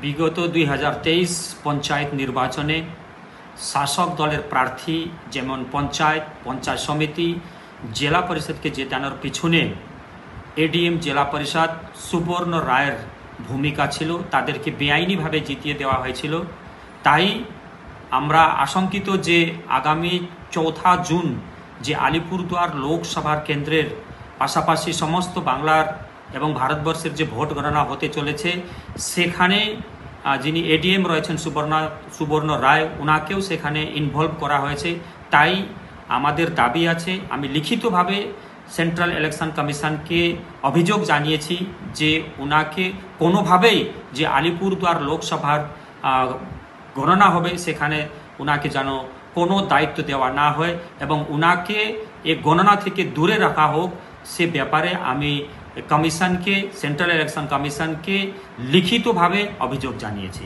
বিগত 2023 পঞ্চায়েত নির্বাচনে শাসক দলের প্রার্থী যেমন পঞ্চায়েত সমিতি জেলা পরিষদকে জেতানোর পিছনে এডিএম জেলা পরিষদ সুবর্ণ রায়ের ভূমিকা ছিল। তাদেরকে বেআইনিভাবে জিতিয়ে দেওয়া হয়েছিল। তাই আমরা আশঙ্কিত যে আগামী 4 জুন যে আলিপুরদুয়ার লোকসভার কেন্দ্রের পাশাপাশি সমস্ত বাংলার এবং ভারতবর্ষের যে ভোট গণনা হতে চলেছে, সেখানে যিনি এডিএম রয়েছেন সুবর্ণ রায়, ওনাকেও সেখানে ইনভলভ করা হয়েছে। তাই আমাদের দাবি আছে, আমি লিখিতভাবে সেন্ট্রাল ইলেকশন কমিশনকে অভিযোগ জানিয়েছি যে ওনাকে কোনোভাবেই যে আলিপুরদুয়ার লোকসভার গণনা হবে সেখানে ওনাকে যেন কোনো দায়িত্ব দেওয়া না হয় এবং ওনাকে এই গণনা থেকে দূরে রাখা হোক। সে ব্যাপারে আমি কমিশনকে, সেন্ট্রাল ইলেকশন কমিশনকে লিখিতভাবে অভিযোগ জানিয়েছি।